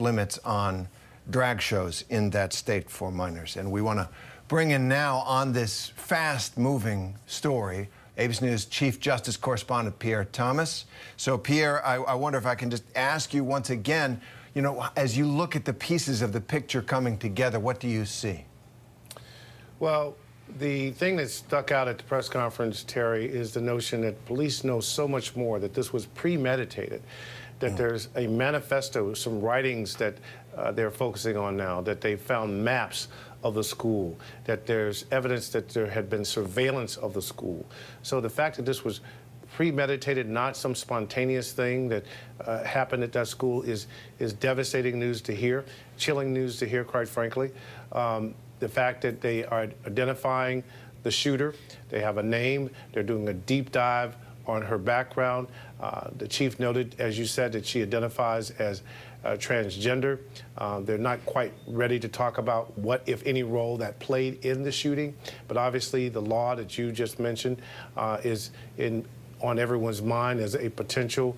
limits on drag shows in that state for minors. And we want to bring in now on this fast-moving story ABC News Chief Justice Correspondent Pierre Thomas. So, Pierre, I wonder if I can just ask you once again, you know, as you look at the pieces of the picture coming together, what do you see? Well, the thing that stuck out at the press conference, Terry, is the notion that police know so much more, that this was premeditated, that there's a manifesto, some writings that they're focusing on now, that they found maps of the school, that there's evidence that there had been surveillance of the school. So the fact that this was premeditated, not some spontaneous thing that happened at that school is devastating news to hear, chilling news to hear, quite frankly. The fact that they are identifying the shooter, they have a name, they're doing a deep dive on her background. The chief noted, as you said, that she identifies as transgender. They're not quite ready to talk about what, if any, role that played in the shooting, but obviously the law that you just mentioned is on everyone's mind as a potential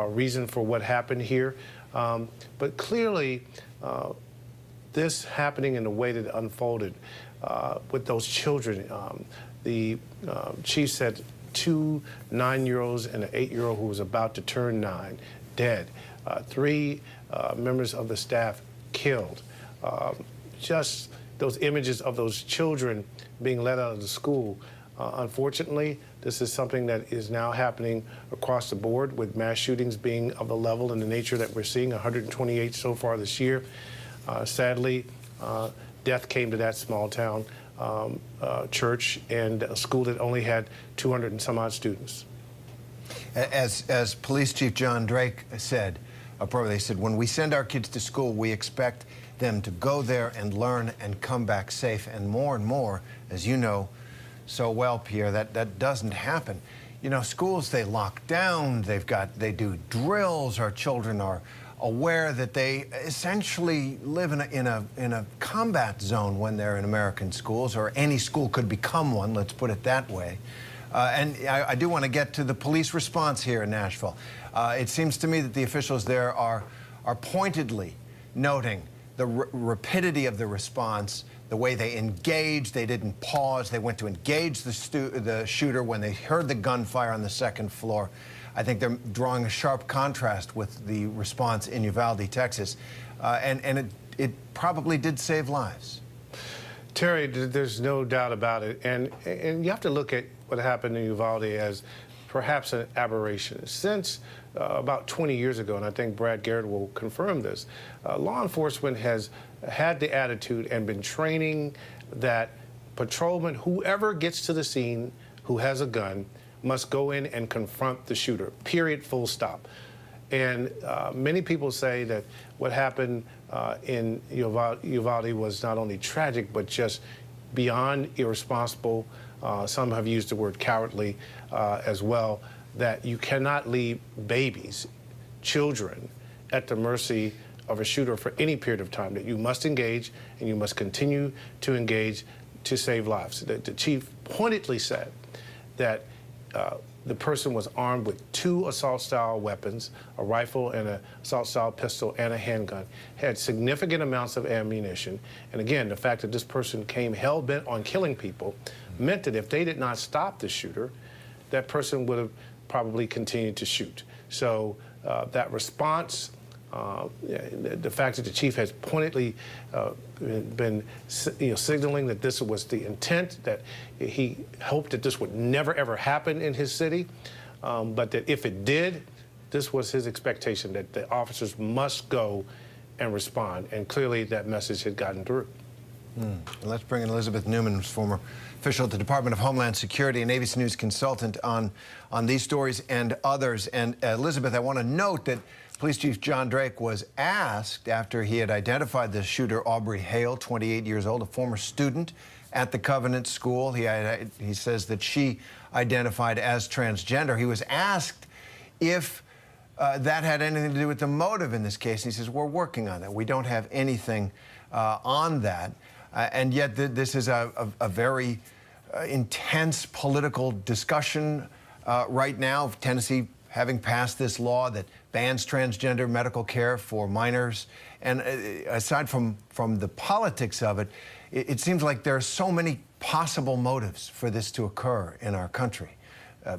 reason for what happened here. But clearly, this happening in the way that it unfolded with those children, the chief said 2 9-year-olds and an 8-year-old who was about to turn 9 dead, 3 members of the staff killed. Just those images of those children being let out of the school. Unfortunately, this is something that is now happening across the board, with mass shootings being of the level and the nature that we're seeing, 128 so far this year. Sadly, death came to that small town church and a school that only had 200 and some odd students. As Police Chief John Drake said, they said, when we send our kids to school, we expect them to go there and learn and come back safe. And more, as you know so well, Pierre, that doesn't happen. You know, schools, they lock down, they do drills. Our children are aware that they essentially live in a combat zone when they're in American schools, or any school could become one, let's put it that way. And I do want to get to the police response here in Nashville. It seems to me that the officials there are pointedly noting the rapidity of the response, the way they engaged. They didn't pause. They went to engage the shooter when they heard the gunfire on the second floor. I think they're drawing a sharp contrast with the response in Uvalde, Texas. And it probably did save lives. Terry, there's no doubt about it. And you have to look at what happened in Uvalde as perhaps an aberration. Since about 20 years ago, and I think Brad Garrett will confirm this, law enforcement has had the attitude and been training that patrolmen, whoever gets to the scene who has a gun, must go in and confront the shooter, period, full stop. And many people say that what happened in Uvalde was not only tragic, but just beyond irresponsible. Some have used the word cowardly as well, that you cannot leave babies, children, at the mercy of a shooter for any period of time, that you must engage and you must continue to engage to save lives. The chief pointedly said that the person was armed with 2 assault-style weapons, a rifle and an assault-style pistol and a handgun, had significant amounts of ammunition. And again, the fact that this person came hell-bent on killing people meant that if they did not stop the shooter, that person would have probably continued to shoot. So that response, the fact that the chief has pointedly been signaling that this was the intent, that he hoped that this would never ever happen in his city, but that if it did, this was his expectation, that the officers must go and respond. And clearly that message had gotten through. Let's bring in Elizabeth Newman, former official at the Department of Homeland Security and ABC News consultant on these stories and others. And Elizabeth, I want to note that Police Chief John Drake was asked, after he had identified the shooter, Aubrey Hale, 28 years old, a former student at the Covenant School. He says that she identified as transgender. He was asked if that had anything to do with the motive in this case. And he says, we're working on that. We don't have anything on that. And yet this is a very intense political discussion right now. Tennessee having passed this law that bans transgender medical care for minors. And aside from the politics of it, it seems like there are so many possible motives for this to occur in our country.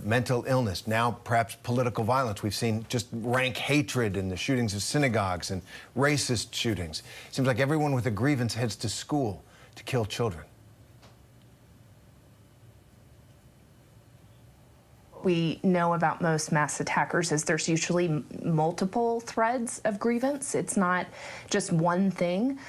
Mental illness, now perhaps political violence. We've seen just rank hatred in the shootings of synagogues and racist shootings. Seems like everyone with a grievance heads to school to kill children. We know about most mass attackers is there's usually multiple threads of grievance. It's not just one thing.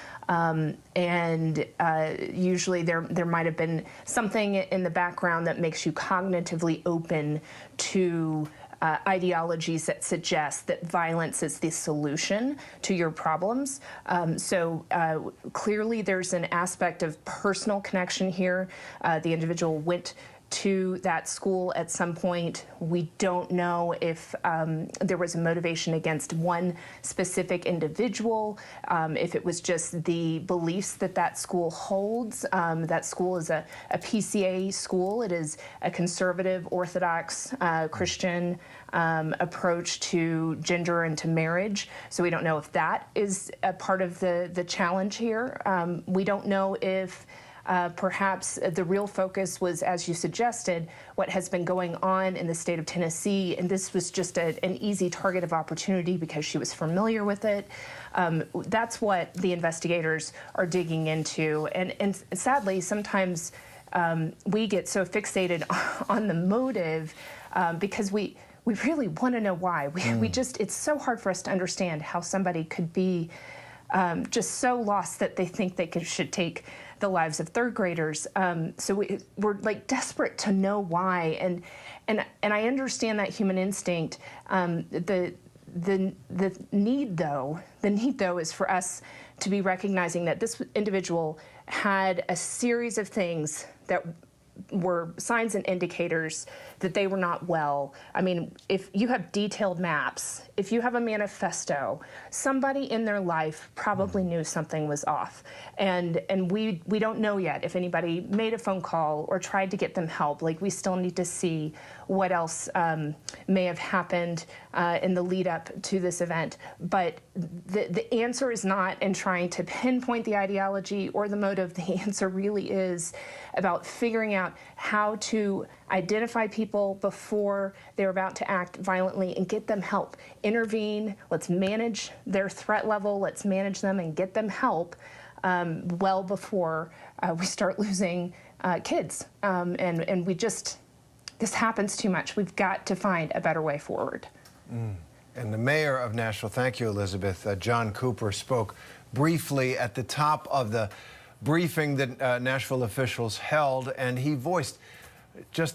Usually there might have been something in the background that makes you cognitively open to ideologies that suggest that violence is the solution to your problems. Clearly there's an aspect of personal connection here. The individual went to that school at some point. We don't know if there was a motivation against one specific individual, if it was just the beliefs that that school holds. That school is a PCA school. It is a conservative, Orthodox, Christian approach to gender and to marriage. So we don't know if that is a part of the challenge here. We don't know if perhaps the real focus was, as you suggested, what has been going on in the state of Tennessee, and this was just an easy target of opportunity because she was familiar with it. That's what the investigators are digging into, and sadly, sometimes we get so fixated on the motive because we really want to know why. It's so hard for us to understand how somebody could be just so lost that they think they should take the lives of third graders. So we're like desperate to know why, and I understand that human instinct. The need though is for us to be recognizing that this individual had a series of things that were signs and indicators that they were not well. I mean, if you have detailed maps, if you have a manifesto, somebody in their life probably knew something was off. And we don't know yet if anybody made a phone call or tried to get them help. Like, we still need to see what else may have happened in the lead up to this event. But the answer is not in trying to pinpoint the ideology or the motive. The answer really is about figuring out how to identify people before they're about to act violently and get them help. Intervene. Let's manage their threat level. Let's manage them and get them help well before we start losing kids. And this happens too much. We've got to find a better way forward. And the mayor of Nashville, thank you, Elizabeth, John Cooper, spoke briefly at the top of the briefing that Nashville officials held, and he voiced just